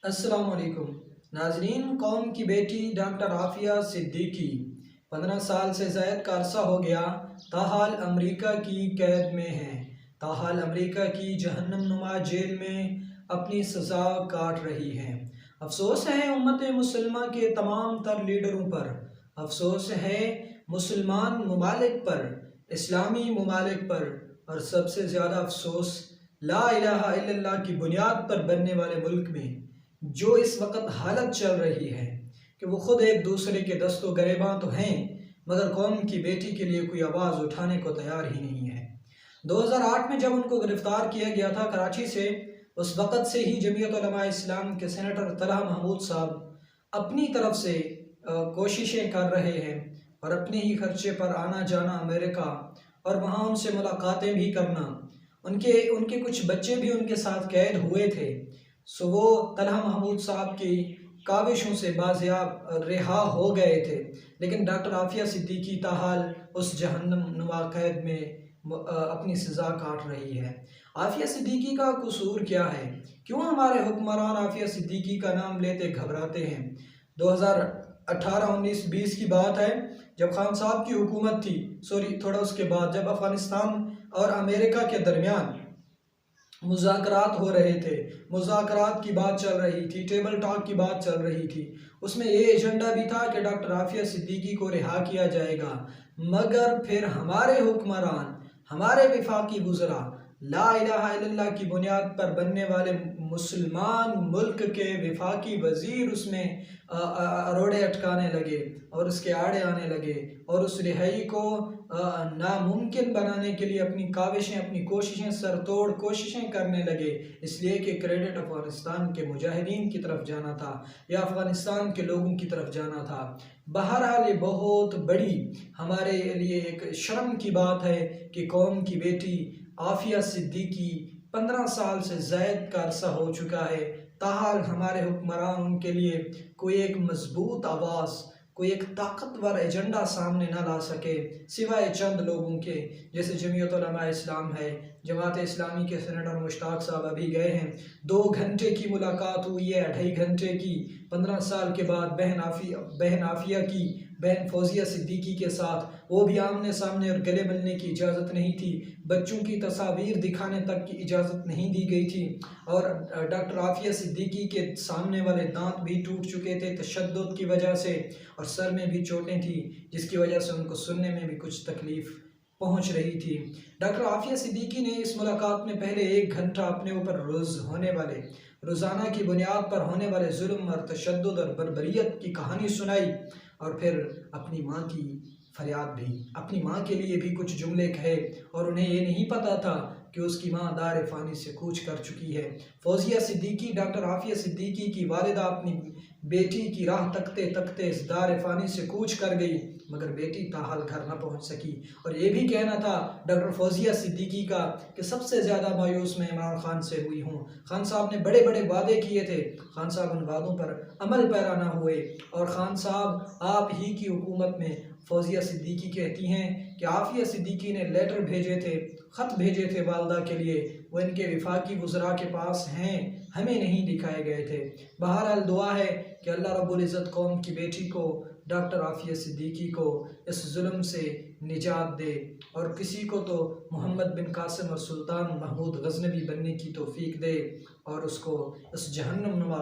السلام علیکم ناظرین، قوم کی بیٹی ڈاکٹر عافیہ صدیقی 15 سال سے زائد کا عرصہ ہو گیا تاحال امریکہ کی قید میں ہیں۔ تاحال امریکہ کی جہنم نما جیل میں اپنی سزا کاٹ رہی ہیں۔ افسوس ہے امت مسلمہ کے تمام تر لیڈروں پر، افسوس ہے مسلمان ممالک پر، اسلامی ممالک پر، اور سب سے زیادہ افسوس لا الہ الا اللہ کی بنیاد پر بننے والے ملک میں جو اس وقت حالت چل رہی ہے کہ وہ خود ایک دوسرے کے دست و گریباں تو ہیں مگر قوم کی بیٹی کے لیے کوئی آواز اٹھانے کو تیار ہی نہیں ہے۔ 2008 میں جب ان کو گرفتار کیا گیا تھا کراچی سے، اس وقت سے ہی جمعیت علماء اسلام کے سینیٹر طلحہ محمود صاحب اپنی طرف سے کوششیں کر رہے ہیں اور اپنے ہی خرچے پر آنا جانا امریکہ اور وہاں ان سے ملاقاتیں بھی کرنا۔ ان کے کچھ بچے بھی ان کے ساتھ قید ہوئے تھے، سو وہ طلحہ محمود صاحب کی کاوشوں سے بازیاب رہا ہو گئے تھے، لیکن ڈاکٹر عافیہ صدیقی تاحال اس جہنم نما قید میں اپنی سزا کاٹ رہی ہے۔ عافیہ صدیقی کا قصور کیا ہے؟ کیوں ہمارے حکمران عافیہ صدیقی کا نام لیتے گھبراتے ہیں؟ 2018 19 20 کی بات ہے، جب خان صاحب کی حکومت تھی، تھوڑا اس کے بعد جب افغانستان اور امریکہ کے درمیان مذاکرات ہو رہے تھے، مذاکرات کی بات چل رہی تھی، ٹیبل ٹاک کی بات چل رہی تھی، اس میں یہ ایجنڈا بھی تھا کہ ڈاکٹر عافیہ صدیقی کو رہا کیا جائے گا، مگر پھر ہمارے حکمران، ہمارے وفاقی وزراء، لا الہ الا اللہ کی بنیاد پر بننے والے مسلمان ملک کے وفاقی وزیر اس میں روڑے اٹکانے لگے اور اس کے آڑے آنے لگے اور اس رہائی کو ناممکن بنانے کے لیے اپنی کاوشیں، اپنی کوششیں، سر توڑ کوششیں کرنے لگے، اس لیے کہ کریڈٹ افغانستان کے مجاہدین کی طرف جانا تھا یا افغانستان کے لوگوں کی طرف جانا تھا۔ بہرحال یہ بہت بڑی ہمارے لیے ایک شرم کی بات ہے کہ قوم کی بیٹی عافیہ صدیقی 15 سال سے زائد کا عرصہ ہو چکا ہے، تاحال ہمارے حکمران ان کے لیے کوئی ایک مضبوط آواز، کوئی ایک طاقتور ایجنڈا سامنے نہ لا سکے، سوائے چند لوگوں کے، جیسے جمعیت علماء اسلام ہے، جماعت اسلامی کے سینیٹر مشتاق صاحب ابھی گئے ہیں، 2 گھنٹے کی ملاقات ہوئی ہے، 2.5 گھنٹے کی، 15 سال کے بعد بہن عافیہ کی، بہن فوزیہ صدیقی کے ساتھ، وہ بھی آمنے سامنے اور گلے ملنے کی اجازت نہیں تھی، بچوں کی تصاویر دکھانے تک کی اجازت نہیں دی گئی تھی، اور ڈاکٹر عافیہ صدیقی کے سامنے والے دانت بھی ٹوٹ چکے تھے تشدد کی وجہ سے، اور سر میں بھی چوٹیں تھیں جس کی وجہ سے ان کو سننے میں بھی کچھ تکلیف پہنچ رہی تھی۔ ڈاکٹر عافیہ صدیقی نے اس ملاقات میں پہلے 1 گھنٹہ اپنے اوپر روزانہ کی بنیاد پر ہونے والے ظلم اور تشدد اور بربریت کی کہانی سنائی، اور پھر اپنی ماں کی فریاد بھی، اپنی ماں کے لیے بھی کچھ جملے کہے، اور انہیں یہ نہیں پتا تھا کہ اس کی ماں دار فانی سے کوچ کر چکی ہے۔ فوزیہ صدیقی، ڈاکٹر عافیہ صدیقی کی والدہ، اپنی بیٹی کی راہ تکتے تکتے اس دار فانی سے کوچ کر گئی، مگر بیٹی تاحال گھر نہ پہنچ سکی۔ اور یہ بھی کہنا تھا ڈاکٹر فوزیہ صدیقی کا کہ سب سے زیادہ مایوس میں عمران خان سے ہوئی ہوں۔ خان صاحب نے بڑے بڑے وعدے کیے تھے، خان صاحب ان وعدوں پر عمل پیرا نہ ہوئے، اور خان صاحب آپ ہی کی حکومت میں فوزیہ صدیقی کہتی ہیں کہ عافیہ صدیقی نے لیٹر بھیجے تھے، خط بھیجے تھے والدہ کے لیے، وہ ان کے وفاقی وزراء کے پاس ہیں، ہمیں نہیں دکھائے گئے تھے۔ بہرحال دعا ہے کہ اللہ رب العزت قوم کی بیٹی کو، ڈاکٹر عافیہ صدیقی کو اس ظلم سے نجات دے، اور کسی کو تو محمد بن قاسم اور سلطان محمود غزنوی بننے کی توفیق دے، اور اس کو اس جہنم نما